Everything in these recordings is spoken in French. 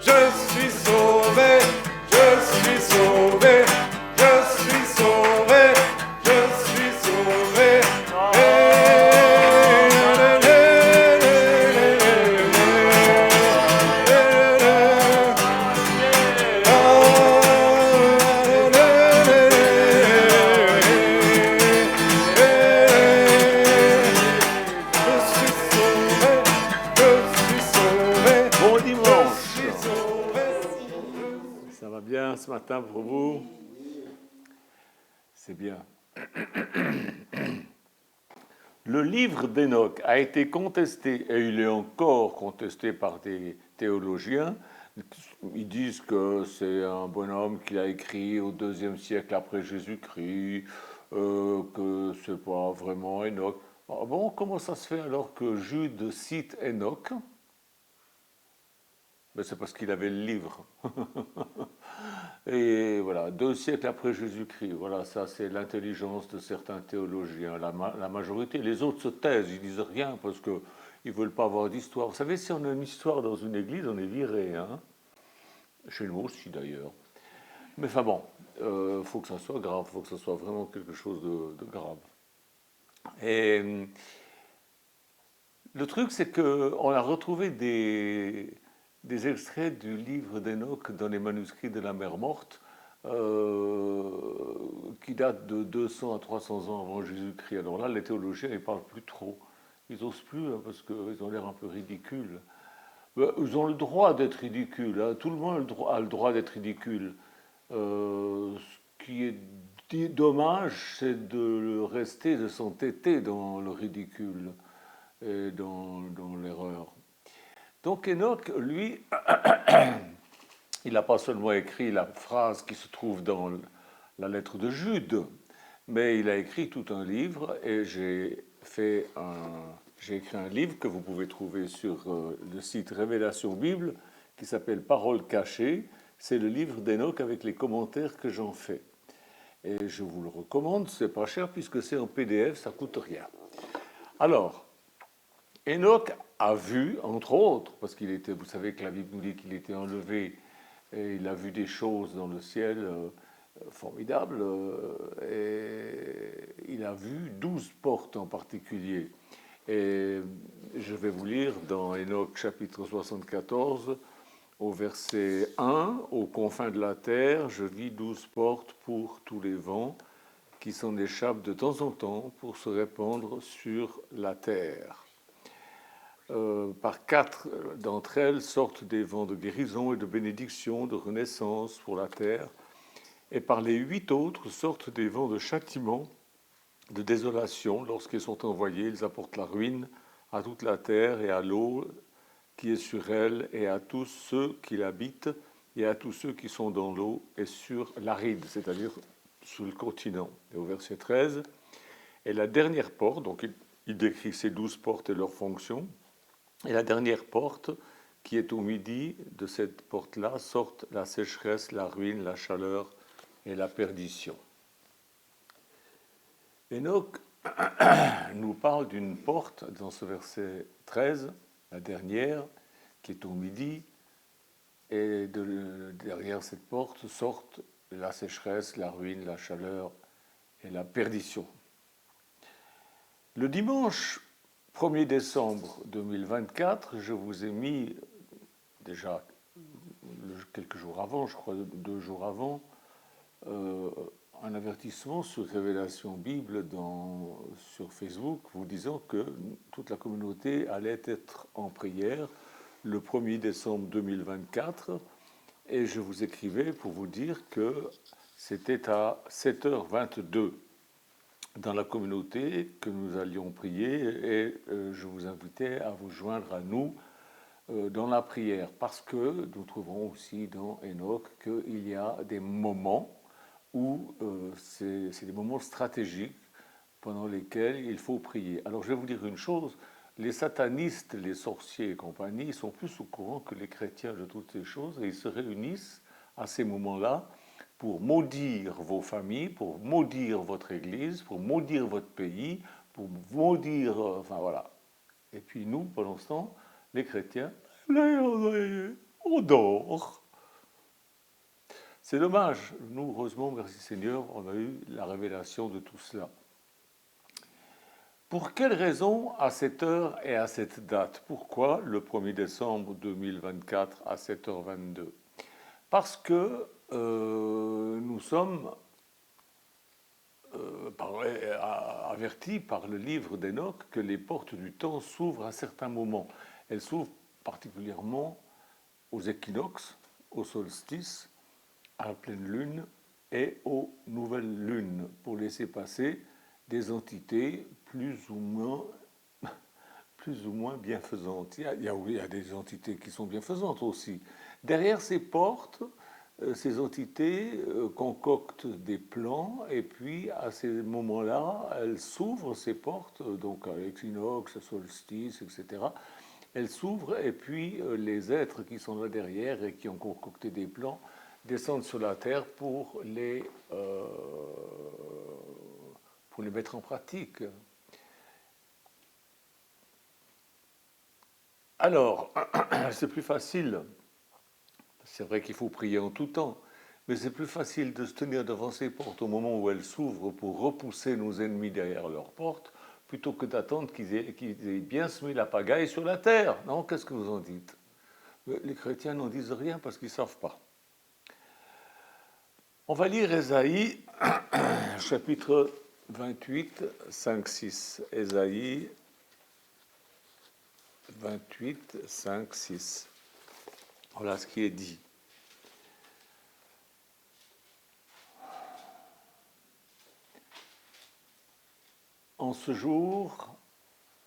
Je suis sauvé, je suis sauvé, je suis sauvé, je suis sauvé. Bon dimanche. Ça va bien ce matin pour vous? C'est bien. Le livre d'Enoch a été contesté, et il est encore contesté par des théologiens. Ils disent que c'est un bonhomme qui a écrit au IIe siècle après Jésus-Christ, que c'est pas vraiment Enoch. Ah bon, comment ça se fait alors que Jude cite Enoch? Ben, c'est parce qu'il avait le livre. Et voilà, 2 siècles après Jésus-Christ. Voilà, ça c'est l'intelligence de certains théologiens. La majorité, les autres se taisent, ils disent rien parce qu'ils ne veulent pas avoir d'histoire. Vous savez, si on a une histoire dans une église, on est viré. Hein, chez nous aussi d'ailleurs. Mais enfin bon, faut que ça soit grave, faut que ça soit vraiment quelque chose de grave. Et le truc, c'est qu'on a retrouvé des extraits du livre d'Enoch dans les manuscrits de la mer morte, qui datent de 200 à 300 ans avant Jésus-Christ. Alors là, les théologiens, ils ne parlent plus trop. Ils n'osent plus, hein, parce qu'ils ont l'air un peu ridicules. Ils ont le droit d'être ridicules. Hein. Tout le monde a le droit d'être ridicule. Ce qui est dommage, c'est de rester, de s'entêter dans le ridicule et dans l'erreur. Donc Enoch, lui, il n'a pas seulement écrit la phrase qui se trouve dans la lettre de Jude, mais il a écrit tout un livre et j'ai écrit un livre que vous pouvez trouver sur le site Révélation Bible qui s'appelle Paroles cachées. C'est le livre d'Enoch avec les commentaires que j'en fais. Et je vous le recommande, c'est pas cher puisque c'est en PDF, ça coûte rien. Alors, Enoch a vu, entre autres, parce qu'il était, vous savez que la Bible nous dit qu'il était enlevé, et il a vu des choses dans le ciel formidables, et il a vu 12 portes en particulier. Et je vais vous lire dans Enoch chapitre 74, au verset 1, aux confins de la terre, je vis 12 portes pour tous les vents qui s'en échappent de temps en temps pour se répandre sur la terre. Par 4 d'entre elles sortent des vents de guérison et de bénédiction, de renaissance pour la terre, et par les 8 autres sortent des vents de châtiment, de désolation. Lorsqu'ils sont envoyés, ils apportent la ruine à toute la terre et à l'eau qui est sur elle, et à tous ceux qui l'habitent, et à tous ceux qui sont dans l'eau et sur l'aride, c'est-à-dire sur le continent. Et au verset 13, et la dernière porte, donc il décrit ces 12 portes et leurs fonctions, et la dernière porte, qui est au midi, de cette porte-là sortent la sécheresse, la ruine, la chaleur et la perdition. Enoch nous parle d'une porte dans ce verset 13, la dernière, qui est au midi, et derrière cette porte sortent la sécheresse, la ruine, la chaleur et la perdition. Le dimanche 1er décembre 2024, je vous ai mis déjà quelques jours avant, je crois 2 jours avant, un avertissement sur Révélation Bible sur Facebook, vous disant que toute la communauté allait être en prière le 1er décembre 2024, et je vous écrivais pour vous dire que c'était à 7h22 dans la communauté que nous allions prier, et je vous invitais à vous joindre à nous dans la prière, parce que nous trouverons aussi dans Enoch qu'il y a des moments où c'est des moments stratégiques pendant lesquels il faut prier. Alors je vais vous dire une chose, les satanistes, les sorciers et compagnie sont plus au courant que les chrétiens de toutes ces choses, et ils se réunissent à ces moments-là pour maudire vos familles, pour maudire votre église, pour maudire votre pays, pour maudire... enfin voilà. Et puis nous, pendant ce temps, les chrétiens, on d'or. C'est dommage. Nous, heureusement, merci Seigneur, on a eu la révélation de tout cela. Pour quelle raison à cette heure et à cette date? Pourquoi le 1er décembre 2024 à 7h22? Parce que nous sommes avertis par le livre d'Enoch que les portes du temps s'ouvrent à certains moments. Elles s'ouvrent particulièrement aux équinoxes, aux solstices, à la pleine lune et aux nouvelles lunes, pour laisser passer des entités plus ou moins bienfaisantes. Il y a des entités qui sont bienfaisantes aussi. Derrière ces portes, ces entités concoctent des plans et puis à ces moments-là, elles s'ouvrent ces portes, donc à l'équinoxe, à solstice, etc. Elles s'ouvrent et puis les êtres qui sont là derrière et qui ont concocté des plans descendent sur la terre pour les mettre en pratique. Alors, c'est plus facile. C'est vrai qu'il faut prier en tout temps, mais c'est plus facile de se tenir devant ces portes au moment où elles s'ouvrent pour repousser nos ennemis derrière leurs portes, plutôt que d'attendre qu'ils aient bien semé la pagaille sur la terre. Non, qu'est-ce que vous en dites? Les chrétiens n'en disent rien parce qu'ils ne savent pas. On va lire Ésaïe, chapitre 28, 5, 6. Ésaïe 28, 5, 6. Voilà ce qui est dit. En ce jour,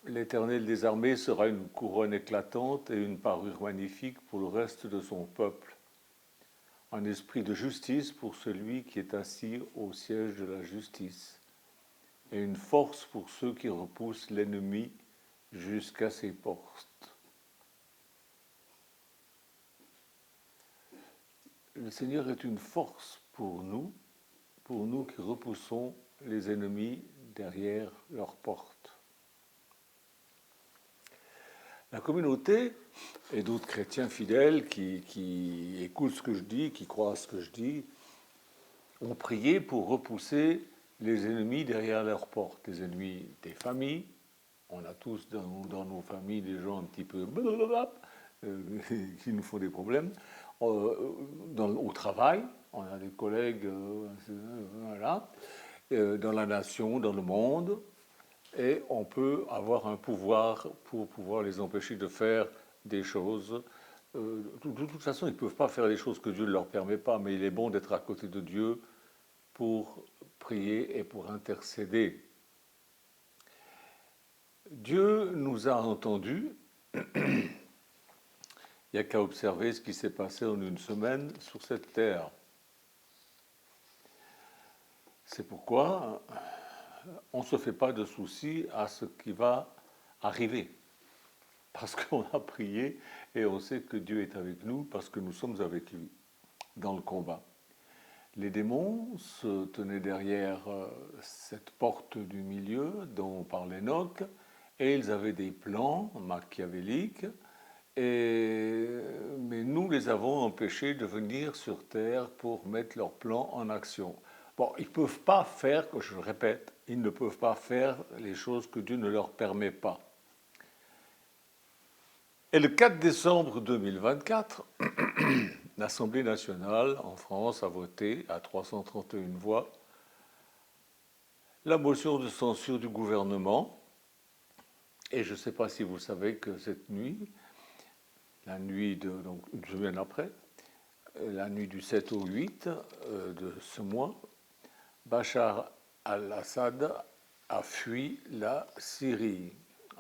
l'Éternel des armées sera une couronne éclatante et une parure magnifique pour le reste de son peuple, un esprit de justice pour celui qui est assis au siège de la justice, et une force pour ceux qui repoussent l'ennemi jusqu'à ses portes. Le Seigneur est une force pour nous qui repoussons les ennemis derrière leurs portes. La communauté et d'autres chrétiens fidèles qui écoutent ce que je dis, qui croient à ce que je dis, ont prié pour repousser les ennemis derrière leurs portes, les ennemis des familles. On a tous dans nos familles des gens un petit peu qui nous font des problèmes. Au travail, on a des collègues, voilà, dans la nation, dans le monde, et on peut avoir un pouvoir pour pouvoir les empêcher de faire des choses. De toute façon, ils ne peuvent pas faire les choses que Dieu ne leur permet pas, mais il est bon d'être à côté de Dieu pour prier et pour intercéder. Dieu nous a entendus. Il n'y a qu'à observer ce qui s'est passé en une semaine sur cette terre. C'est pourquoi on ne se fait pas de soucis à ce qui va arriver. Parce qu'on a prié et on sait que Dieu est avec nous parce que nous sommes avec lui dans le combat. Les démons se tenaient derrière cette porte du milieu dont parlait Enoch et ils avaient des plans machiavéliques. Mais nous les avons empêchés de venir sur terre pour mettre leurs plans en action. Bon, ils ne peuvent pas faire, je le répète, ils ne peuvent pas faire les choses que Dieu ne leur permet pas. Et le 4 décembre 2024, l'Assemblée nationale en France a voté à 331 voix la motion de censure du gouvernement. Et je ne sais pas si vous savez que cette nuit, la nuit donc une semaine après, la nuit du 7 au 8 de ce mois, Bachar al-Assad a fui la Syrie,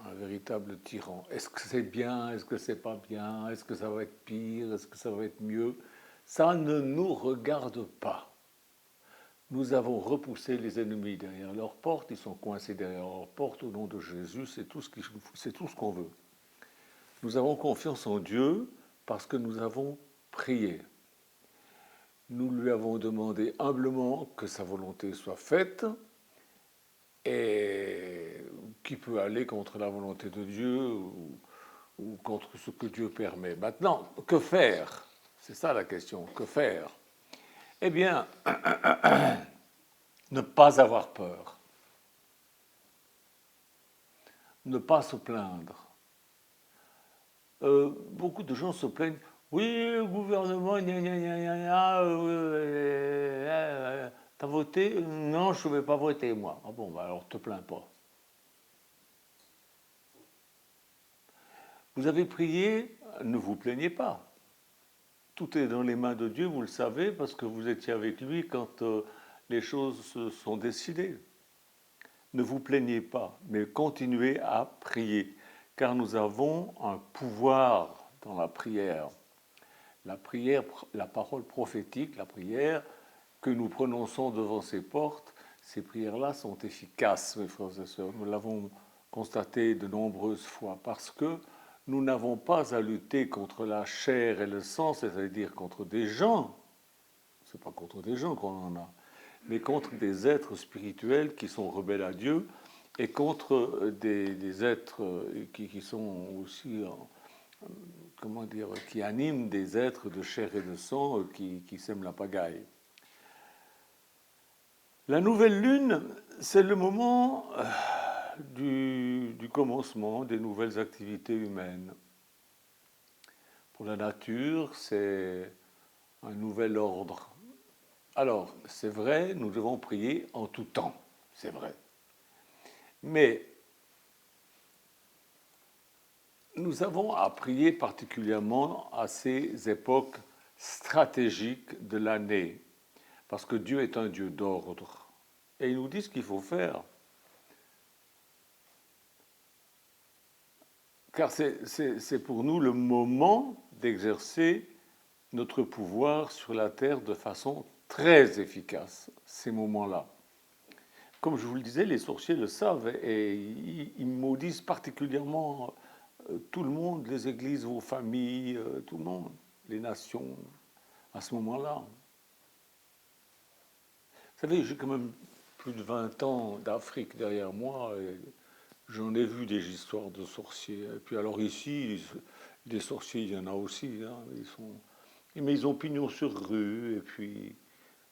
un véritable tyran. Est-ce que c'est bien? Est-ce que c'est pas bien? Est-ce que ça va être pire? Est-ce que ça va être mieux? Ça ne nous regarde pas. Nous avons repoussé les ennemis derrière leurs portes, ils sont coincés derrière leurs portes au nom de Jésus, c'est tout ce qu'on veut. Nous avons confiance en Dieu parce que nous avons prié. Nous lui avons demandé humblement que sa volonté soit faite et qui peut aller contre la volonté de Dieu ou contre ce que Dieu permet. Maintenant, que faire? C'est ça la question. Que faire? Eh bien, ne pas avoir peur. Ne pas se plaindre. Beaucoup de gens se plaignent. Oui, le gouvernement, t'as voté? Non, je ne vais pas voter, moi. Ah bon, bah alors te plains pas. Vous avez prié, ne vous plaignez pas. Tout est dans les mains de Dieu, vous le savez, parce que vous étiez avec lui quand les choses se sont décidées. Ne vous plaignez pas, mais continuez à prier, car nous avons un pouvoir dans la prière. La prière, la parole prophétique, la prière que nous prononçons devant ces portes, ces prières-là sont efficaces, mes frères et sœurs. Nous l'avons constaté de nombreuses fois, parce que nous n'avons pas à lutter contre la chair et le sang, c'est-à-dire contre des gens. Ce n'est pas contre des gens qu'on en a, mais contre des êtres spirituels qui sont rebelles à Dieu et contre des êtres qui sont aussi, comment dire, qui animent des êtres de chair et de sang qui sèment la pagaille. La nouvelle lune, c'est le moment du commencement des nouvelles activités humaines. Pour la nature, c'est un nouvel ordre. Alors, c'est vrai, nous devons prier en tout temps, c'est vrai. Mais nous avons à prier particulièrement à ces époques stratégiques de l'année, parce que Dieu est un Dieu d'ordre. Et il nous dit ce qu'il faut faire. Car c'est pour nous le moment d'exercer notre pouvoir sur la terre de façon très efficace, ces moments-là. Comme je vous le disais, les sorciers le savent et ils maudissent particulièrement tout le monde, les églises, vos familles, tout le monde, les nations, à ce moment-là. Vous savez, j'ai quand même plus de 20 ans d'Afrique derrière moi. Et j'en ai vu des histoires de sorciers. Et puis alors ici, des sorciers, il y en a aussi. Hein, mais ils ont pignon sur rue. Et puis,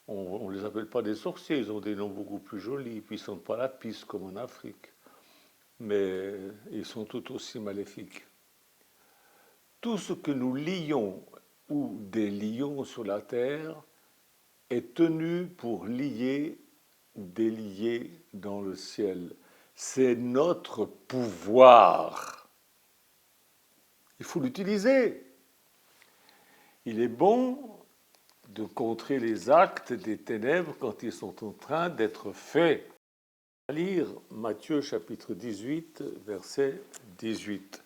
on ne les appelle pas des sorciers. Ils ont des noms beaucoup plus jolis. Puis ils ne sont pas la piste comme en Afrique. Mais ils sont tout aussi maléfiques. Tout ce que nous lions ou délions sur la terre est tenu pour lier ou délier dans le ciel. C'est notre pouvoir. Il faut l'utiliser. Il est bon de contrer les actes des ténèbres quand ils sont en train d'être faits. On va lire Matthieu chapitre 18, verset 18.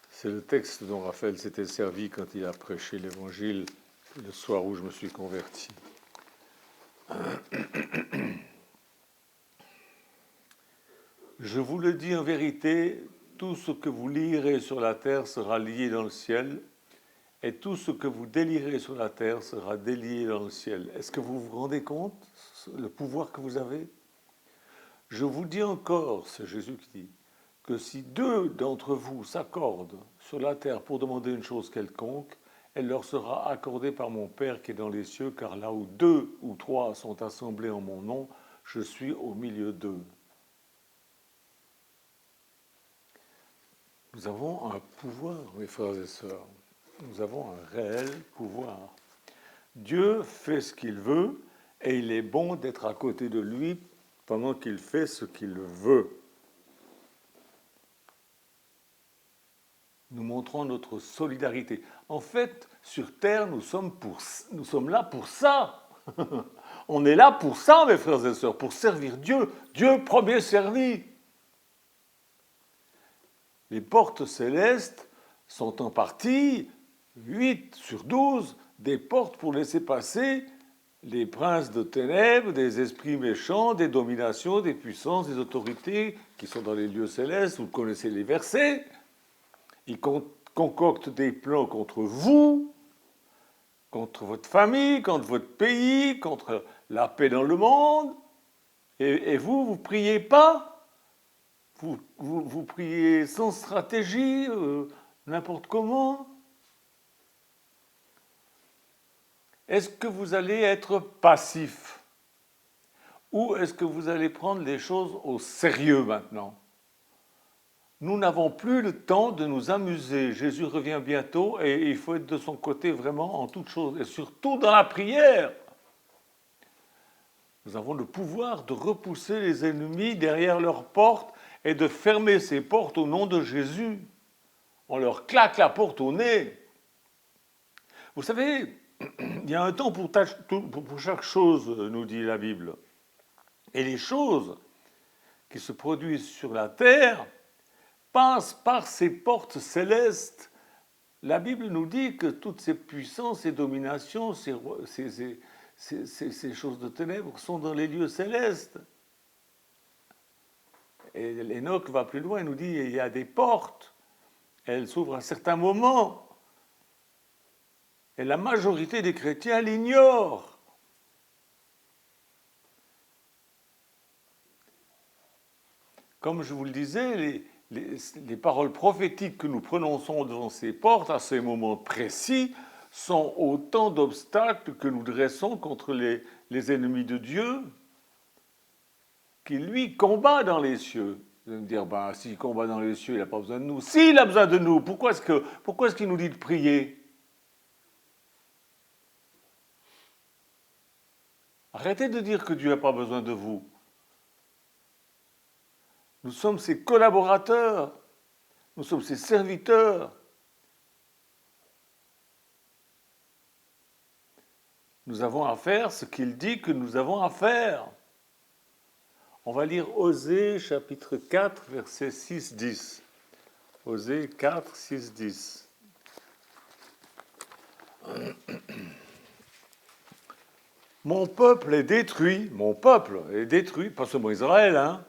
C'est le texte dont Raphaël s'était servi quand il a prêché l'évangile le soir où je me suis converti. Je vous le dis en vérité, tout ce que vous lierez sur la terre sera lié dans le ciel, et tout ce que vous délierez sur la terre sera délié dans le ciel. Est-ce que vous vous rendez compte, le pouvoir que vous avez? Je vous dis encore, c'est Jésus qui dit, que si 2 d'entre vous s'accordent sur la terre pour demander une chose quelconque, elle leur sera accordée par mon Père qui est dans les cieux, car là où 2 ou 3 sont assemblés en mon nom, je suis au milieu d'eux. Nous avons un pouvoir, mes frères et sœurs. Nous avons un réel pouvoir. Dieu fait ce qu'il veut et il est bon d'être à côté de lui pendant qu'il fait ce qu'il veut. Nous montrons notre solidarité. En fait, sur Terre, nous sommes là pour ça. On est là pour ça, mes frères et sœurs, pour servir Dieu. Dieu premier servi. Les portes célestes sont en partie, 8 sur 12, des portes pour laisser passer les princes de ténèbres, des esprits méchants, des dominations, des puissances, des autorités qui sont dans les lieux célestes. Vous connaissez les versets. Ils concoctent des plans contre vous, contre votre famille, contre votre pays, contre la paix dans le monde. Et vous ne priez pas. Vous priez sans stratégie, n'importe comment. Est-ce que vous allez être passif? Ou est-ce que vous allez prendre les choses au sérieux maintenant? Nous n'avons plus le temps de nous amuser. Jésus revient bientôt et il faut être de son côté vraiment en toutes choses, et surtout dans la prière. Nous avons le pouvoir de repousser les ennemis derrière leurs portes et de fermer ces portes au nom de Jésus. On leur claque la porte au nez. Vous savez, il y a un temps pour chaque chose, nous dit la Bible. Et les choses qui se produisent sur la terre passe par ces portes célestes. La Bible nous dit que toutes ces puissances et dominations, ces choses de ténèbres sont dans les lieux célestes. Et Enoch va plus loin, il nous dit il y a des portes, elles s'ouvrent à certains moments. Et la majorité des chrétiens l'ignorent. Comme je vous le disais, les paroles prophétiques que nous prononçons devant ces portes, à ces moments précis, sont autant d'obstacles que nous dressons contre les ennemis de Dieu, qui lui combat dans les cieux. Vous allez me dire, s'il combat dans les cieux, il n'a pas besoin de nous. Si, il a besoin de nous. Pourquoi est-ce qu'il nous dit de prier? Arrêtez de dire que Dieu n'a pas besoin de vous. Nous sommes ses collaborateurs, nous sommes ses serviteurs. Nous avons à faire ce qu'il dit que nous avons à faire. On va lire Osée chapitre 4, versets 6-10. Osée 4, 6-10. Mon peuple est détruit, pas seulement Israël,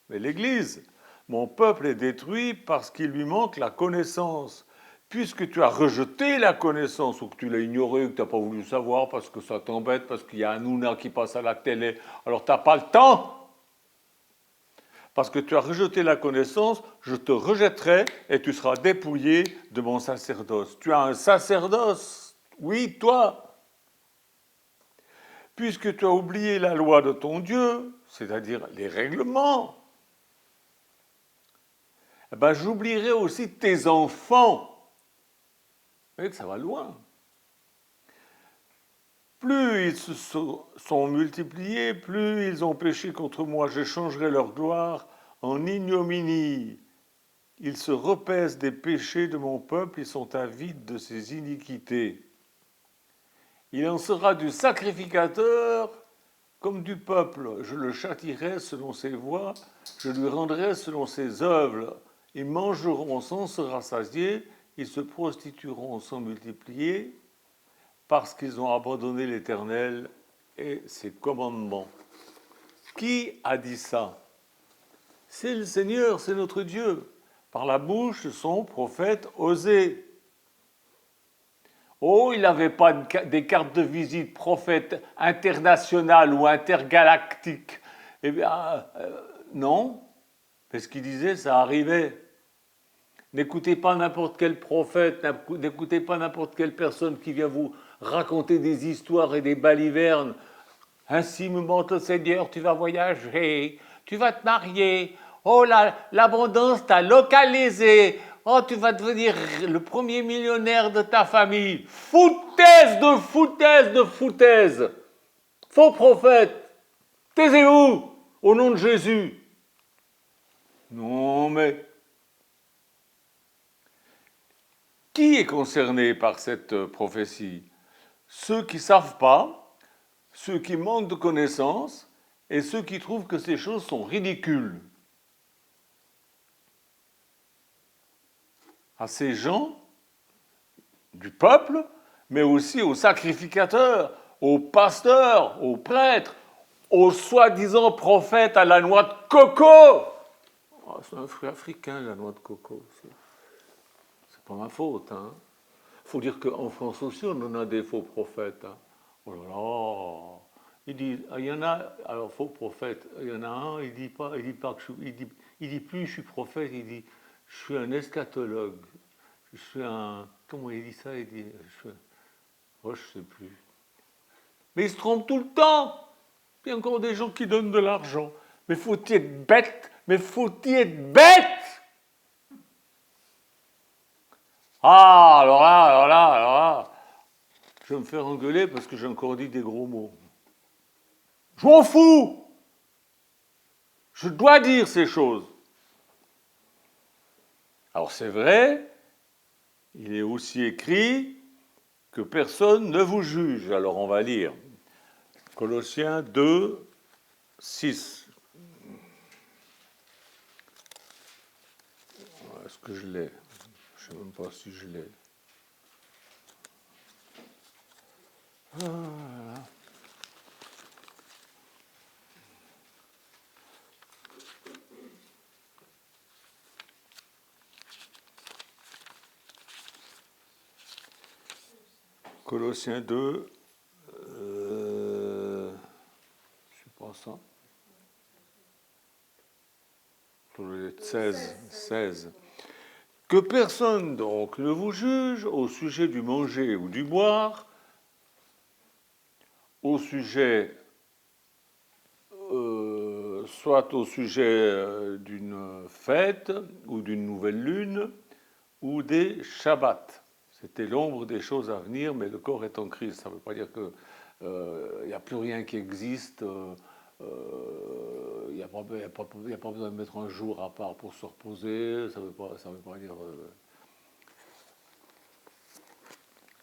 mais l'Église. Mon peuple est détruit parce qu'il lui manque la connaissance. Puisque tu as rejeté la connaissance, ou que tu l'as ignorée, ou que tu n'as pas voulu savoir parce que ça t'embête, parce qu'il y a un Hanouna qui passe à la télé, alors tu n'as pas le temps. Parce que tu as rejeté la connaissance, je te rejetterai et tu seras dépouillé de mon sacerdoce. Tu as un sacerdoce, oui, toi. Puisque tu as oublié la loi de ton Dieu, c'est-à-dire les règlements, j'oublierai aussi tes enfants. Vous voyez que ça va loin. Plus ils se sont multipliés, plus ils ont péché contre moi, je changerai leur gloire en ignominie. Ils se repaissent des péchés de mon peuple, ils sont avides de ses iniquités. Il en sera du sacrificateur comme du peuple. Je le châtierai selon ses voies, je lui rendrai selon ses œuvres. Ils mangeront sans se rassasier, ils se prostitueront sans multiplier, parce qu'ils ont abandonné l'Éternel et ses commandements. Qui a dit ça? C'est le Seigneur, c'est notre Dieu, par la bouche de son prophète Osée. Oh, il n'avait pas des cartes de visite prophète internationales ou intergalactiques. Eh bien, non, parce qu'il disait ça arrivait. N'écoutez pas n'importe quel prophète, n'écoutez pas n'importe quelle personne qui vient vous raconter des histoires et des balivernes. Ainsi me montre le Seigneur, tu vas voyager, tu vas te marier. Oh, l'abondance t'a localisé. Oh, tu vas devenir le premier millionnaire de ta famille. Foutaise de foutaise de foutaise. Faux prophète. Taisez-vous au nom de Jésus. Non, mais qui est concerné par cette prophétie? Ceux qui ne savent pas, ceux qui manquent de connaissances et ceux qui trouvent que ces choses sont ridicules. À ces gens du peuple, mais aussi aux sacrificateurs, aux pasteurs, aux prêtres, aux soi-disant prophètes à la noix de coco. Oh, c'est un fruit africain, la noix de coco. C'est pas ma faute. Il faut dire qu'en France aussi, on en a des faux prophètes. Oh là là. Il y en a, alors faux prophètes, il y en a un, il dit plus je suis prophète, il dit je suis un eschatologue. Je suis un, comment il dit ça? Il dit, Oh, je ne sais plus. Mais ils se trompent tout le temps. Il y a encore des gens qui donnent de l'argent. Mais faut-il être bête? Mais faut-il être bête? Ah, alors là, je vais me faire engueuler parce que j'ai encore dit des gros mots. Je m'en fous. Je dois dire ces choses. Alors c'est vrai, il est aussi écrit que personne ne vous juge. Alors on va lire Colossiens 2, 6. Est-ce que je l'ai? Je ne sais même pas si je l'ai. Voilà. Colossiens 2, je pense ça. 16. Que personne donc ne vous juge au sujet du manger ou du boire, au sujet, soit au sujet d'une fête ou d'une nouvelle lune ou des Shabbats. C'était l'ombre des choses à venir, mais le corps est en crise. Ça ne veut pas dire qu'il n'y a plus rien qui existe. Il n'y a pas besoin de mettre un jour à part pour se reposer. Ça veut pas dire.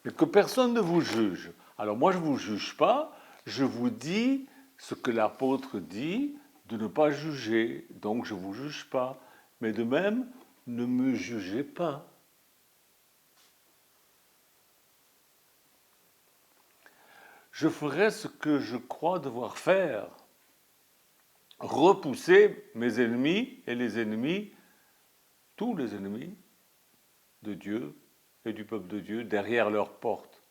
Mais que personne ne vous juge. Alors moi, je ne vous juge pas. Je vous dis ce que l'apôtre dit de ne pas juger. Donc je ne vous juge pas. Mais de même, ne me jugez pas. Je ferai ce que je crois devoir faire. Repousser mes ennemis et les ennemis, tous les ennemis de Dieu et du peuple de Dieu derrière leurs portes.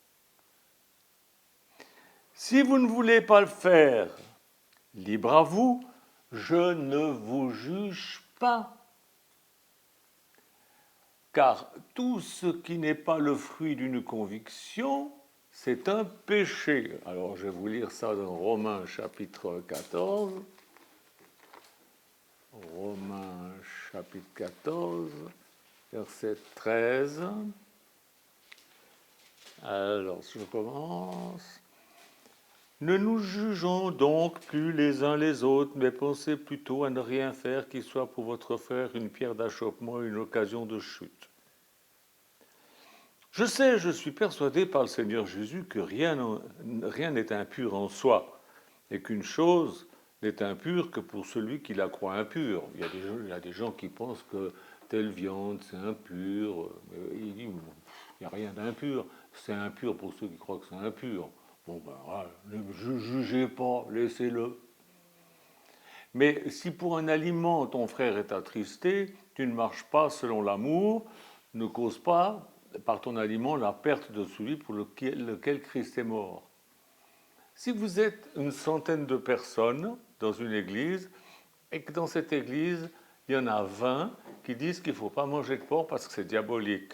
Si vous ne voulez pas le faire, libre à vous, je ne vous juge pas. Car tout ce qui n'est pas le fruit d'une conviction, c'est un péché. Alors je vais vous lire ça dans Romains chapitre 14. Romains chapitre 14, verset 13. Alors, je commence. Ne nous jugeons donc plus les uns les autres, mais pensez plutôt à ne rien faire qui soit pour votre frère une pierre d'achoppement, une occasion de chute. Je suis persuadé par le Seigneur Jésus que rien n'est impur en soi, et qu'une chose n'est impure que pour celui qui la croit impure. Il y a des gens qui pensent que telle viande c'est impur, il dit il n'y a rien d'impur, c'est impur pour ceux qui croient que c'est impur. Bon ben voilà, ne jugez pas, laissez-le. Mais si pour un aliment ton frère est attristé, tu ne marches pas selon l'amour, ne cause pas par ton aliment la perte de celui pour lequel Christ est mort. Si vous êtes une centaine de personnes dans une église, et que dans cette église, il y en a 20 qui disent qu'il ne faut pas manger de porc parce que c'est diabolique,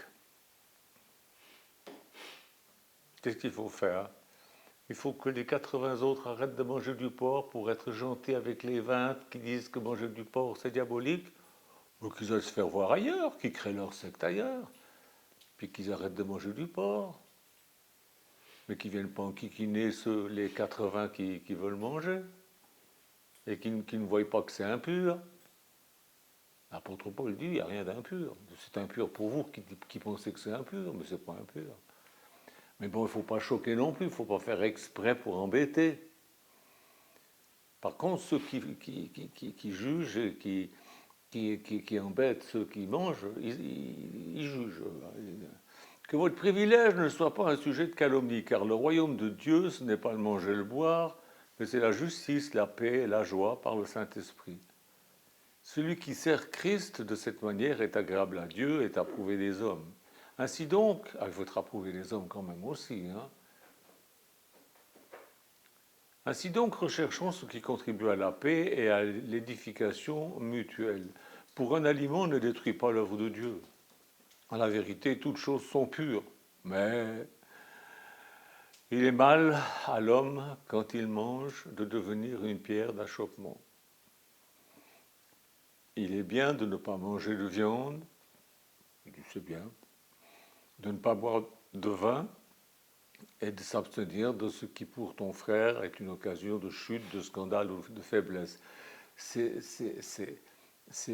qu'est-ce qu'il faut faire? Il faut que les 80 autres arrêtent de manger du porc pour être gentils avec les 20 qui disent que manger du porc c'est diabolique, ou qu'ils aillent se faire voir ailleurs, qu'ils créent leur secte ailleurs, puis qu'ils arrêtent de manger du porc, mais qu'ils ne viennent pas enquiquiner les 80 qui veulent manger, et qui ne voient pas que c'est impur. L'apôtre Paul dit, il n'y a rien d'impur. C'est impur pour vous qui pensez que c'est impur, mais ce n'est pas impur. Mais bon, il ne faut pas choquer non plus, il ne faut pas faire exprès pour embêter. Par contre, ceux qui jugent et qui embêtent ceux qui mangent, ils jugent. Que votre privilège ne soit pas un sujet de calomnie, car le royaume de Dieu, ce n'est pas le manger et le boire, mais c'est la justice, la paix et la joie par le Saint-Esprit. Celui qui sert Christ de cette manière est agréable à Dieu et est approuvé des hommes. Ainsi donc, il faut être approuvé des hommes quand même aussi, Ainsi donc, recherchons ce qui contribue à la paix et à l'édification mutuelle. Pour un aliment ne détruit pas l'œuvre de Dieu. En la vérité, toutes choses sont pures, mais Il est mal à l'homme, quand il mange, de devenir une pierre d'achoppement. Il est bien de ne pas manger de viande, c'est bien, de ne pas boire de vin et de s'abstenir de ce qui pour ton frère est une occasion de chute, de scandale ou de faiblesse. C'est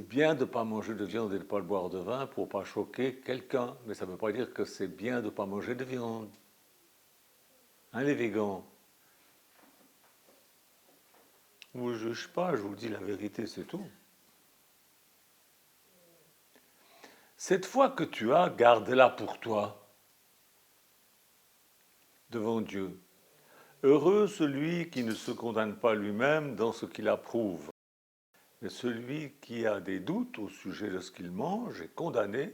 bien de ne pas manger de viande et de ne pas boire de vin pour ne pas choquer quelqu'un, mais ça ne veut pas dire que c'est bien de ne pas manger de viande. Hein, les végans? Je ne vous juge pas, je vous dis la vérité, c'est tout. Cette foi que tu as, garde-la pour toi, devant Dieu. Heureux celui qui ne se condamne pas lui-même dans ce qu'il approuve. Mais celui qui a des doutes au sujet de ce qu'il mange est condamné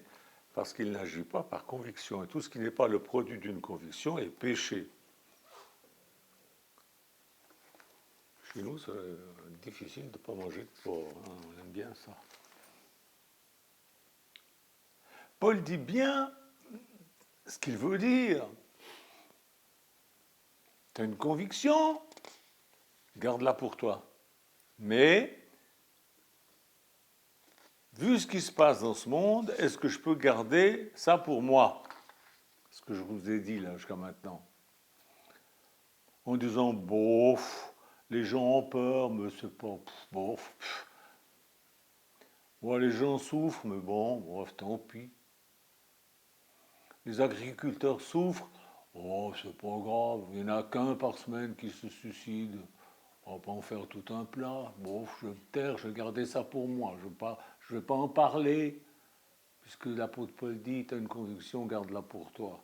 parce qu'il n'agit pas par conviction. Et tout ce qui n'est pas le produit d'une conviction est péché. Chez nous, c'est difficile de ne pas manger de porc. Hein, on aime bien ça. Paul dit bien ce qu'il veut dire. Tu as une conviction, garde-la pour toi. Mais, vu ce qui se passe dans ce monde, est-ce que je peux garder ça pour moi? Ce que je vous ai dit là jusqu'à maintenant. En disant, bof, les gens ont peur, mais c'est pas, bof. Bon, les gens souffrent, mais bon, bref, tant pis. Les agriculteurs souffrent, oh, c'est pas grave, il n'y en a qu'un par semaine qui se suicide. On va pas en faire tout un plat. Bon, je vais me taire, je vais garder ça pour moi. Je vais pas en parler. Puisque l'apôtre Paul dit, tu as une conviction, garde-la pour toi.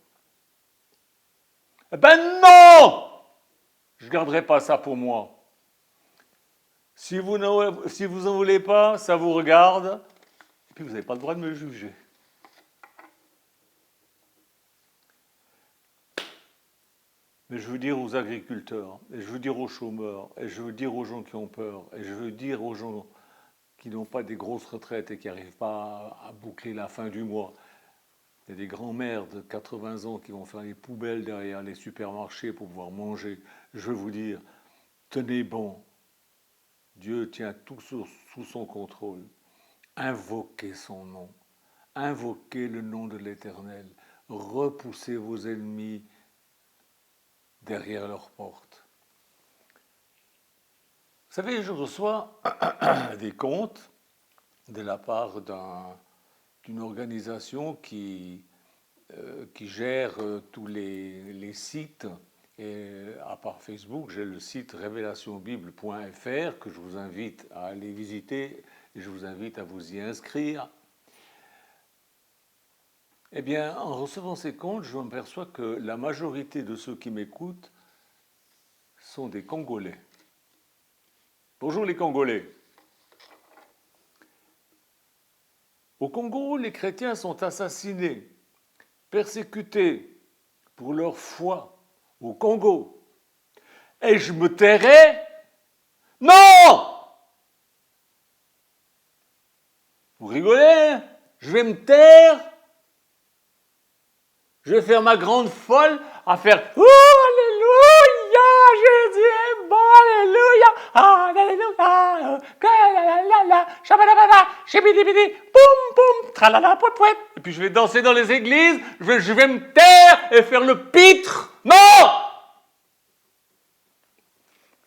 Eh ben non! Je ne garderai pas ça pour moi. Si vous en voulez pas, ça vous regarde. Et puis vous n'avez pas le droit de me juger. Mais je veux dire aux agriculteurs, et je veux dire aux chômeurs, et je veux dire aux gens qui ont peur, et je veux dire aux gens qui n'ont pas des grosses retraites et qui n'arrivent pas à boucler la fin du mois. Il y a des grands-mères de 80 ans qui vont faire les poubelles derrière les supermarchés pour pouvoir manger. Je veux vous dire, tenez bon. Dieu tient tout sous son contrôle. Invoquez son nom. Invoquez le nom de l'Éternel. Repoussez vos ennemis derrière leur porte. Vous savez, je reçois des comptes de la part d'une organisation qui gère tous les sites. Et à part Facebook, j'ai le site révélationbible.fr que je vous invite à aller visiter et je vous invite à vous y inscrire. Eh bien, en recevant ces comptes, je m'aperçois que la majorité de ceux qui m'écoutent sont des Congolais. Bonjour les Congolais. Au Congo, les chrétiens sont assassinés, persécutés pour leur foi au Congo. Et je me tairai? Non! Vous rigolez? Je vais me taire? Je vais faire ma grande folle à faire « Oh, alléluia, Jésus est bon, alléluia, alléluia, shabadabada, shibidibidi, boum, boum, tralala, pout, pout. » Et puis je vais danser dans les églises, je vais me taire et faire le pitre. Non!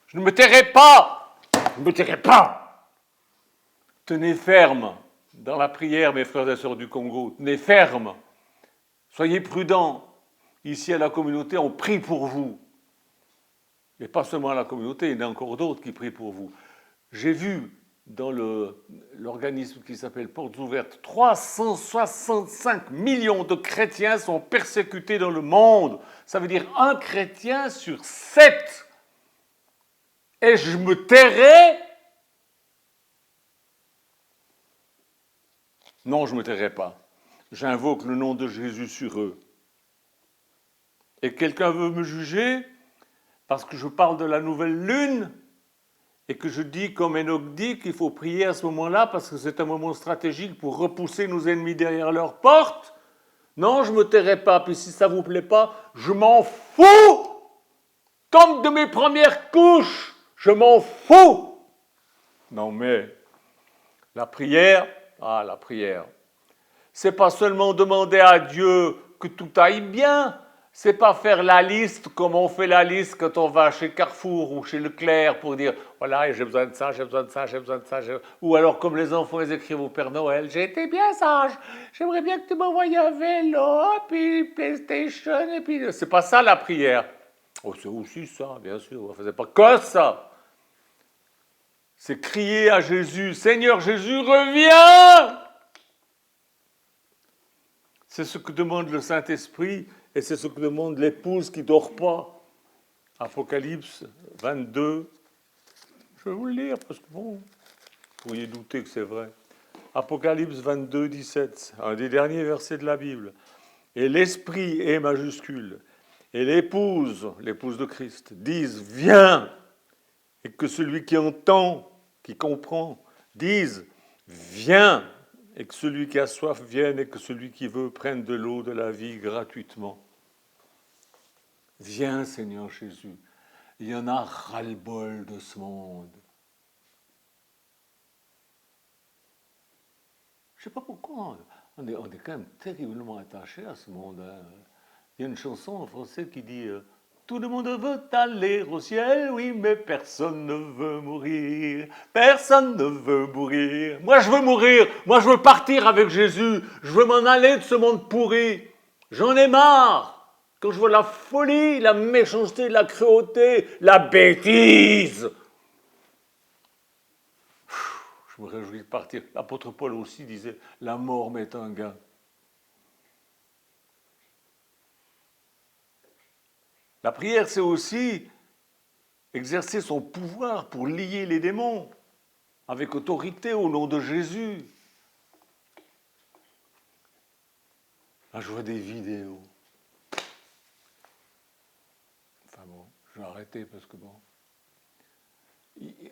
Je ne me tairai pas. Je ne me tairai pas. Tenez ferme dans la prière, mes frères et sœurs du Congo. Tenez ferme. Soyez prudents. Ici, à la communauté, on prie pour vous. Et pas seulement à la communauté, il y en a encore d'autres qui prient pour vous. J'ai vu dans l'organisme qui s'appelle Portes Ouvertes, 365 millions de chrétiens sont persécutés dans le monde. Ça veut dire un chrétien sur 7. Et je me tairai? Non, je ne me tairai pas. J'invoque le nom de Jésus sur eux. Et quelqu'un veut me juger parce que je parle de la nouvelle lune et que je dis, comme Enoch dit, qu'il faut prier à ce moment-là parce que c'est un moment stratégique pour repousser nos ennemis derrière leurs portes. Non, je ne me tairai pas. Puis si ça ne vous plaît pas, je m'en fous. comme de mes premières couches, je m'en fous. Non mais, la prière, la prière, c'est pas seulement demander à Dieu que tout aille bien, c'est pas faire la liste comme on fait la liste quand on va chez Carrefour ou chez Leclerc pour dire voilà, j'ai besoin de ça, j'ai besoin de ça, j'ai besoin de ça. Ou alors comme les enfants ils écrivent au Père Noël, j'ai été bien sage, j'aimerais bien que tu m'envoies un vélo, puis PlayStation, et puis c'est pas ça la prière. Oh, c'est aussi ça, bien sûr, on ne faisait pas que ça. C'est crier à Jésus, Seigneur Jésus, reviens! C'est ce que demande le Saint-Esprit et c'est ce que demande l'épouse qui ne dort pas. Apocalypse 22. Je vais vous le lire parce que bon, vous pourriez douter que c'est vrai. Apocalypse 22, 17, un des derniers versets de la Bible. Et l'Esprit est majuscule. Et l'épouse de Christ, disent viens. Et que celui qui entend, qui comprend, dise viens. Et que celui qui a soif vienne et que celui qui veut prenne de l'eau de la vie gratuitement. Viens Seigneur Jésus. Il y en a ras-le-bol de ce monde. Je ne sais pas pourquoi. On est quand même terriblement attaché à ce monde. Hein. Il y a une chanson en français qui dit tout le monde veut aller au ciel, oui, mais personne ne veut mourir. Personne ne veut mourir. Moi, je veux mourir. Moi, je veux partir avec Jésus. Je veux m'en aller de ce monde pourri. J'en ai marre. Quand je vois la folie, la méchanceté, la cruauté, la bêtise. Je me réjouis de partir. L'apôtre Paul aussi disait la mort m'est un gain. La prière, c'est aussi exercer son pouvoir pour lier les démons avec autorité au nom de Jésus. Là, je vois des vidéos. Enfin bon, je vais arrêter parce que bon.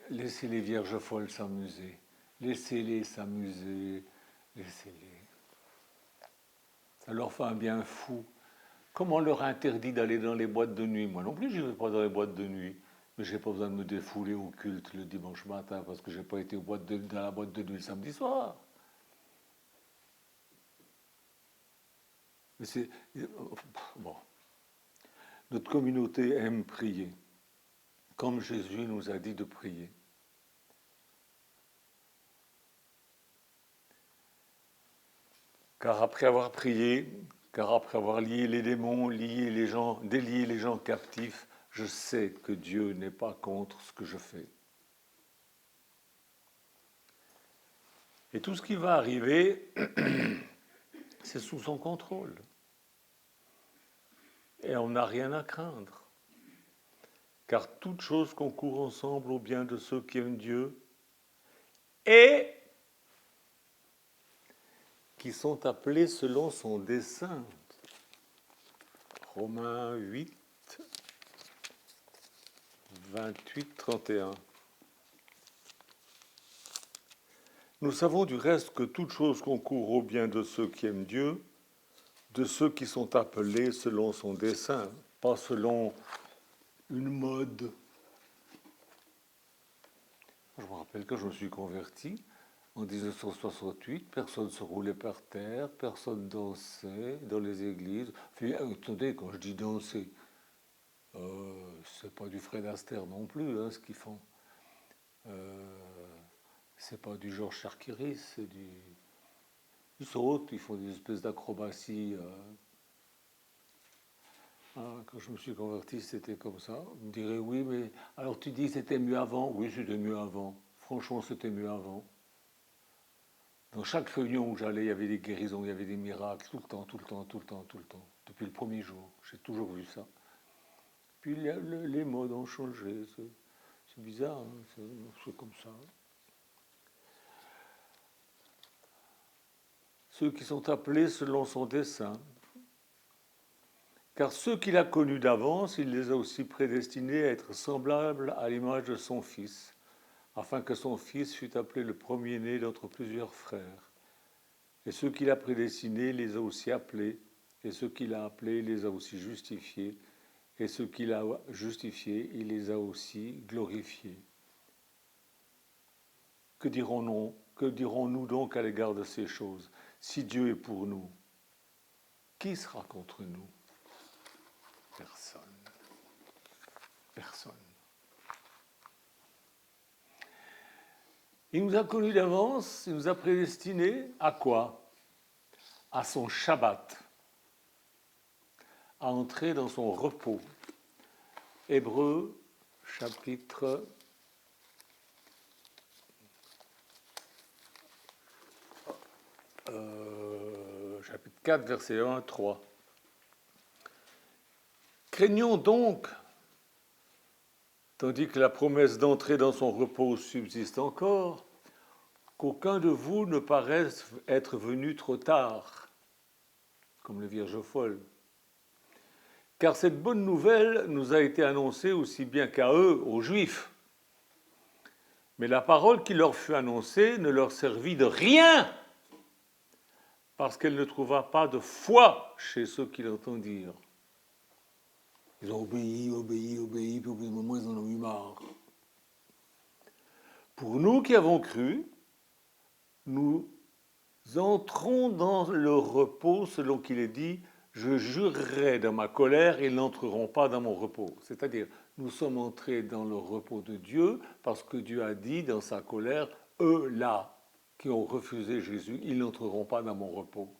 Laissez les vierges folles s'amuser. Laissez-les s'amuser. Laissez-les. Ça leur fait un bien fou. Comme on leur interdit d'aller dans les boîtes de nuit. Moi non plus, je ne vais pas dans les boîtes de nuit. Mais je n'ai pas besoin de me défouler au culte le dimanche matin parce que je n'ai pas été dans la boîte de nuit le samedi soir. Mais c'est, bon. Notre communauté aime prier, comme Jésus nous a dit de prier. Car après avoir prié, car après avoir lié les démons, délié les gens captifs, je sais que Dieu n'est pas contre ce que je fais. Et tout ce qui va arriver, c'est sous son contrôle. Et on n'a rien à craindre. Car toute chose concourt ensemble au bien de ceux qui aiment Dieu et qui sont appelés selon son dessein. Romains 8, 28, 31. Nous savons du reste que toute chose concourt au bien de ceux qui aiment Dieu, de ceux qui sont appelés selon son dessein, pas selon une mode. Je me rappelle que je me suis converti en 1968, personne ne se roulait par terre, personne dansait dans les églises. Puis, attendez, quand je dis danser, c'est pas du Fred Astaire non plus, hein, ce qu'ils font. C'est pas du Georges Charkiris, c'est du... Ils sautent, ils font des espèces d'acrobaties. Quand je me suis converti, c'était comme ça. Vous me direz, oui, mais alors tu dis c'était mieux avant? Oui, c'était mieux avant. Franchement, c'était mieux avant. Dans chaque réunion où j'allais, il y avait des guérisons, il y avait des miracles, tout le temps, tout le temps, tout le temps, tout le temps. Depuis le premier jour, j'ai toujours vu ça. Puis les modes ont changé. C'est bizarre, hein, c'est comme ça. Ceux qui sont appelés selon son dessein. Car ceux qu'il a connus d'avance, il les a aussi prédestinés à être semblables à l'image de son Fils, afin que son Fils fût appelé le premier-né d'entre plusieurs frères. Et ceux qu'il a prédestinés, les a aussi appelés, et ceux qu'il a appelés, les a aussi justifiés, et ceux qu'il a justifiés, il les a aussi glorifiés. Que dirons-nous donc à l'égard de ces choses? Si Dieu est pour nous, qui sera contre nous? Personne. Personne. Il nous a connus d'avance, il nous a prédestinés à quoi? À son Shabbat, à entrer dans son repos. Hébreux, chapitre 4, versets 1 à 3. Craignons donc, tandis que la promesse d'entrer dans son repos subsiste encore, qu'aucun de vous ne paraisse être venu trop tard, comme les vierges folles. Car cette bonne nouvelle nous a été annoncée aussi bien qu'à eux, aux Juifs. Mais la parole qui leur fut annoncée ne leur servit de rien, parce qu'elle ne trouva pas de foi chez ceux qui l'entendirent. Ils ont obéi, puis au bout d'un moment, ils en ont eu marre. Pour nous qui avons cru, nous entrons dans le repos selon qu'il est dit « Je jurerai dans ma colère, ils n'entreront pas dans mon repos ». C'est-à-dire, nous sommes entrés dans le repos de Dieu parce que Dieu a dit dans sa colère « Eux là qui ont refusé Jésus, ils n'entreront pas dans mon repos ».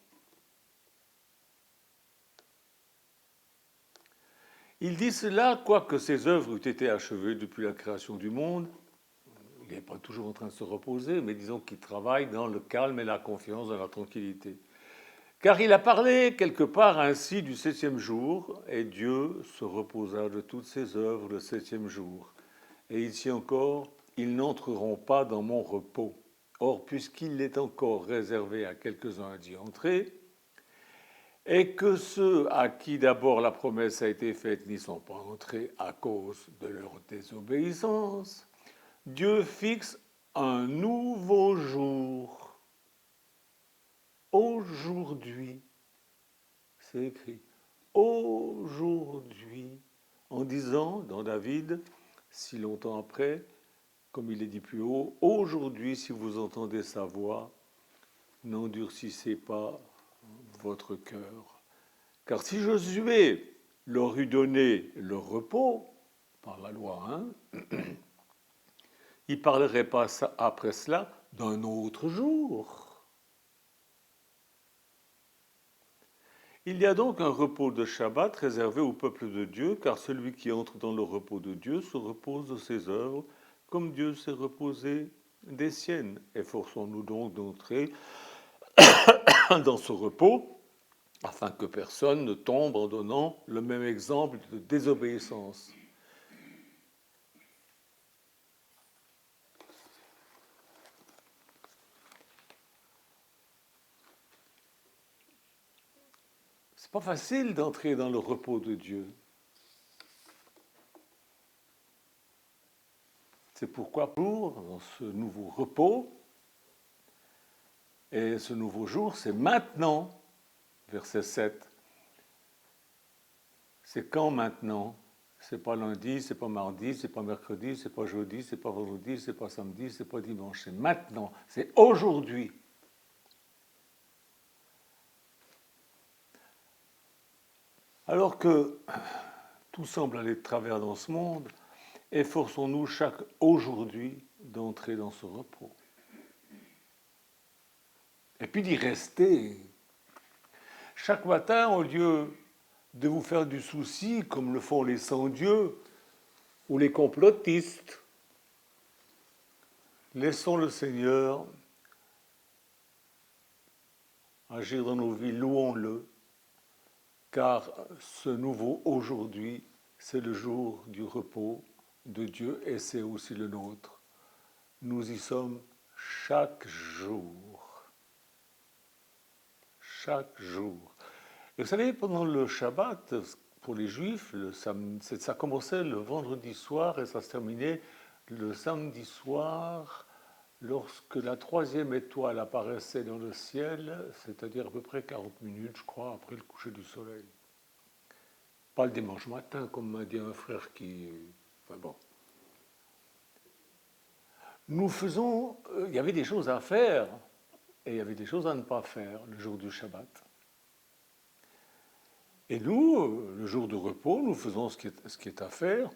Il dit cela, quoique ses œuvres eussent été achevées depuis la création du monde. Il n'est pas toujours en train de se reposer, mais disons qu'il travaille dans le calme et la confiance, dans la tranquillité. Car il a parlé quelque part ainsi du 7e jour, et Dieu se reposa de toutes ses œuvres le 7e jour. Et ici encore, ils n'entreront pas dans mon repos. Or, puisqu'il est encore réservé à quelques-uns d'y entrer, et que ceux à qui d'abord la promesse a été faite n'y sont pas entrés à cause de leur désobéissance, Dieu fixe un nouveau jour. Aujourd'hui, c'est écrit, aujourd'hui, en disant dans David, si longtemps après, comme il est dit plus haut, aujourd'hui, si vous entendez sa voix, n'endurcissez pas votre cœur. Car si Josué leur eût donné le repos, par la loi, il ne parlerait pas après cela d'un autre jour. Il y a donc un repos de Shabbat réservé au peuple de Dieu, car celui qui entre dans le repos de Dieu se repose de ses œuvres, comme Dieu s'est reposé des siennes. Efforçons-nous donc d'entrer dans ce repos, afin que personne ne tombe en donnant le même exemple de désobéissance. C'est pas facile d'entrer dans le repos de Dieu. C'est pourquoi dans ce nouveau repos, et ce nouveau jour, c'est maintenant, verset 7. C'est quand maintenant? C'est pas lundi, c'est pas mardi, c'est pas mercredi, c'est pas jeudi, c'est pas vendredi, c'est pas samedi, c'est pas dimanche. C'est maintenant, c'est aujourd'hui. Alors que tout semble aller de travers dans ce monde, efforçons-nous chaque aujourd'hui d'entrer dans ce repos. Et puis d'y rester. Chaque matin, au lieu de vous faire du souci, comme le font les sans-dieux ou les complotistes, laissons le Seigneur agir dans nos vies, louons-le, car ce nouveau aujourd'hui, c'est le jour du repos de Dieu et c'est aussi le nôtre. Nous y sommes chaque jour. Chaque jour. Et vous savez, pendant le Shabbat, pour les Juifs, ça commençait le vendredi soir et ça se terminait le samedi soir, lorsque la 3e étoile apparaissait dans le ciel, c'est-à-dire à peu près 40 minutes, je crois, après le coucher du soleil. Pas le dimanche matin, comme m'a dit un frère qui... Enfin bon. Nous faisons... il y avait des choses à faire et il y avait des choses à ne pas faire le jour du Shabbat. Et nous, le jour de repos, nous faisons ce qui est à faire,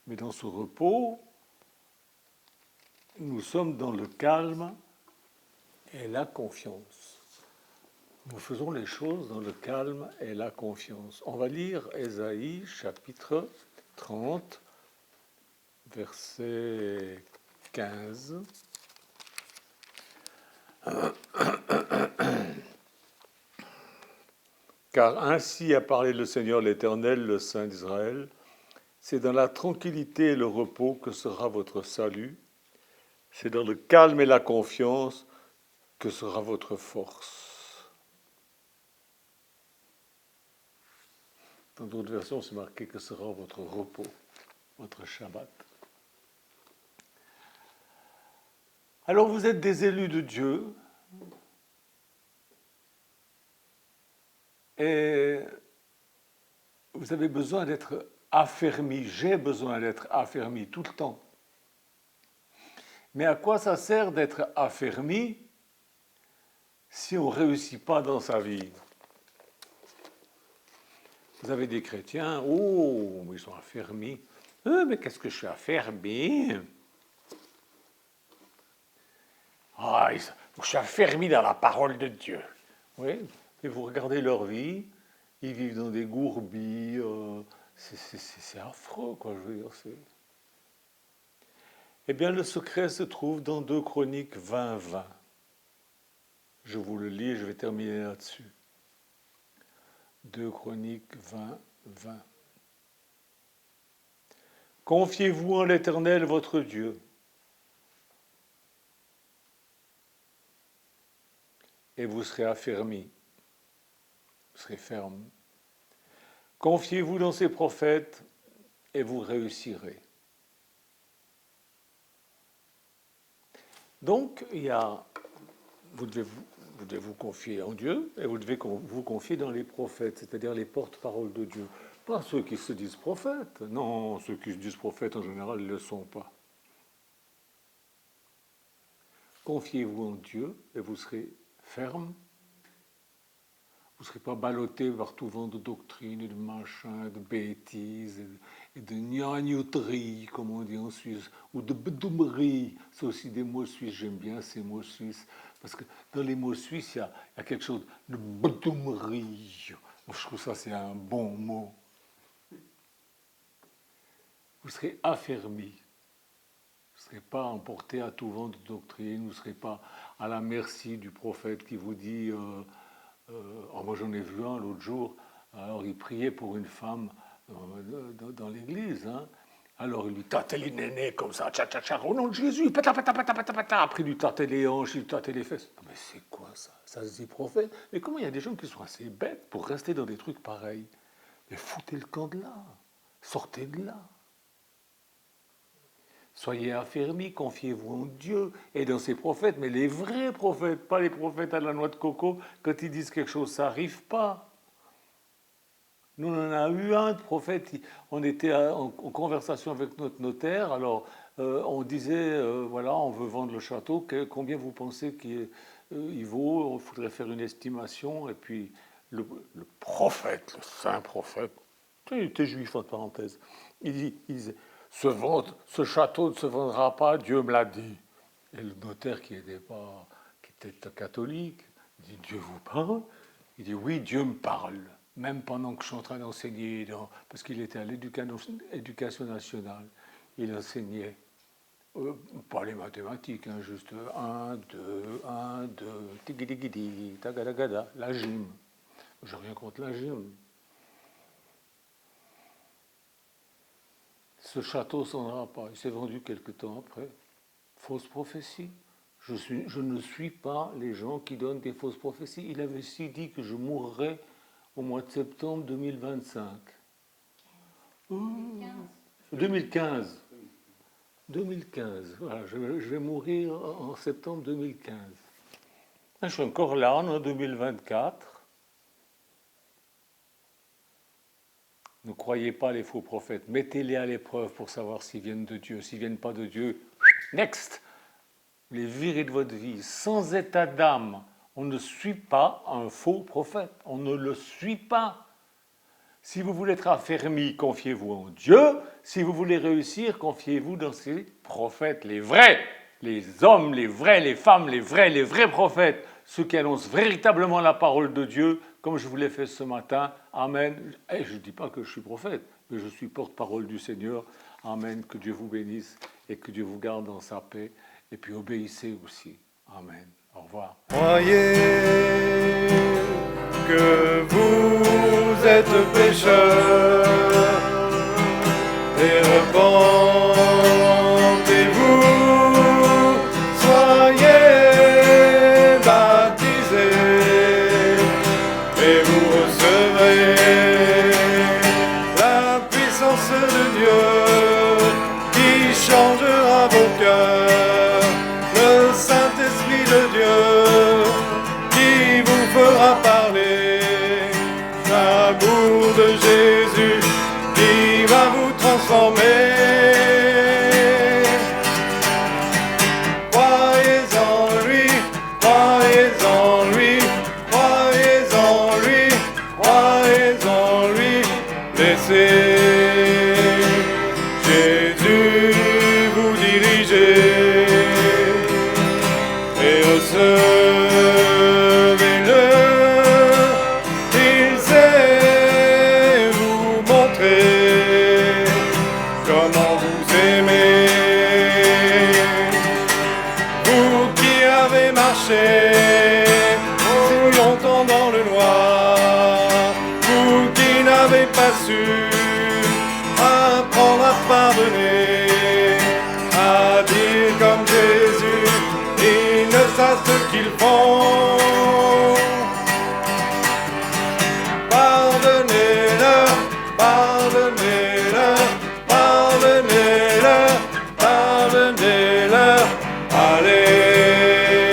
mais dans ce repos, nous sommes dans le calme et la confiance. Nous faisons les choses dans le calme et la confiance. On va lire Ésaïe, chapitre 30, verset 15. Car ainsi a parlé le Seigneur l'Éternel, le Saint d'Israël, c'est dans la tranquillité et le repos que sera votre salut, c'est dans le calme et la confiance que sera votre force. Dans d'autres versions, c'est marqué que sera votre repos, votre Shabbat. Alors vous êtes des élus de Dieu, et vous avez besoin d'être affermi, j'ai besoin d'être affermi tout le temps. Mais à quoi ça sert d'être affermi si on ne réussit pas dans sa vie? Vous avez des chrétiens, oh, ils sont affermis. Mais qu'est-ce que je suis affermi? Ah, je suis affermi dans la parole de Dieu. Oui, et vous regardez leur vie, ils vivent dans des gourbilles, c'est affreux, quoi, je veux dire. Eh bien, le secret se trouve dans 2 Chroniques 20-20. Je vous le lis et je vais terminer là-dessus. 2 Chroniques 20-20. Confiez-vous en l'Éternel, votre Dieu, et vous serez affermis, vous serez ferme. Confiez-vous dans ses prophètes, et vous réussirez. Donc, vous devez vous confier en Dieu et vous devez vous confier dans les prophètes, c'est-à-dire les porte-paroles de Dieu. Pas ceux qui se disent prophètes. Non, ceux qui se disent prophètes, en général, ne le sont pas. Confiez-vous en Dieu et vous serez ferme. Vous ne serez pas ballotté par tout vent de doctrine et de machin, de bêtises et de gnagnoterie, comme on dit en Suisse, ou de bedoumerie. C'est aussi des mots suisses, j'aime bien ces mots suisses, parce que dans les mots suisses, il y a quelque chose de bedoumerie. Je trouve ça, c'est un bon mot. Vous serez affermi. Vous ne serez pas emporté à tout vent de doctrine, vous ne serez pas à la merci du prophète qui vous dit... moi j'en ai vu un l'autre jour, alors il priait pour une femme dans l'église, hein. Alors il lui tâtait les nénés comme ça, tcha, au nom de Jésus, pata, après il lui tâtait les hanches, il lui tâtait les fesses. Mais c'est quoi ça? Ça se dit prophète? Mais comment il y a des gens qui sont assez bêtes pour rester dans des trucs pareils? Mais foutez le camp de là, sortez de là. Soyez affermis, confiez-vous en Dieu et dans ses prophètes, mais les vrais prophètes, pas les prophètes à la noix de coco, quand ils disent quelque chose, ça n'arrive pas. Nous, on en a eu un de prophète, on était en conversation avec notre notaire, alors on disait, voilà, on veut vendre le château, combien vous pensez qu'il vaut? Il faudrait faire une estimation, et puis le prophète, le saint prophète, il était juif entre parenthèses, il disait, ce château ne se vendra pas, Dieu me l'a dit. Et le notaire qui était catholique, dit, Dieu vous parle? Il dit, oui, Dieu me parle, même pendant que je suis en train d'enseigner, parce qu'il était à l'éducation nationale, il enseignait, pas les mathématiques, hein, juste 1, 2, tigidi, tagadagada, la gym. Je n'ai rien contre la gym. Ce château s'en ira pas. Il s'est vendu quelque temps après. Fausse prophétie. Je ne suis pas les gens qui donnent des fausses prophéties. Il avait aussi dit que je mourrais au mois de septembre 2025. 2015. 2015. Voilà, je vais mourir en septembre 2015. Je suis encore là en 2024. Ne croyez pas les faux prophètes. Mettez-les à l'épreuve pour savoir s'ils viennent de Dieu. S'ils ne viennent pas de Dieu, next. Les virez de votre vie. Sans état d'âme, on ne suit pas un faux prophète. On ne le suit pas. Si vous voulez être affermi, confiez-vous en Dieu. Si vous voulez réussir, confiez-vous dans ces prophètes, les vrais, les hommes, les vrais, les femmes, les vrais prophètes, ceux qui annoncent véritablement la parole de Dieu, comme je vous l'ai fait ce matin. Amen. Et je ne dis pas que je suis prophète, mais je suis porte-parole du Seigneur. Amen. Que Dieu vous bénisse et que Dieu vous garde dans sa paix. Et puis obéissez aussi. Amen. Au revoir. Croyez que vous êtes pécheurs et repentez-vous, soyez baptisés et vous recevrez la puissance de Dieu qui changera vos cœurs, le Saint-Esprit de Dieu qui vous fera parler, l'amour de Jésus qui va vous transformer. Croyez en lui, croyez en lui, croyez en lui, croyez en lui, laissez Jésus vous diriger et recevez-le, il sait vous montrer comment vous aimez. Vous qui avez marché si longtemps dans le noir, vous qui n'avez pas su apprendre à pardonner, à dire comme Jésus, ils ne savent ce qu'ils font. Pardonnez-leur, pardonnez-leur, pardonnez-leur, pardonnez-leur. Allez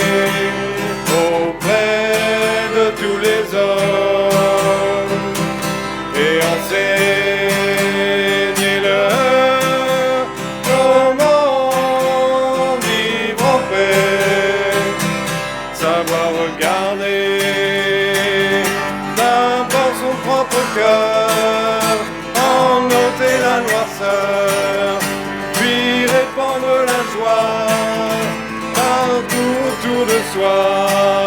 auprès de tous les hommes et enseignez-leur comment vivre en paix, savoir regarder d'abord son propre cœur, en ôter la noirceur, puis répandre la joie partout autour de soi.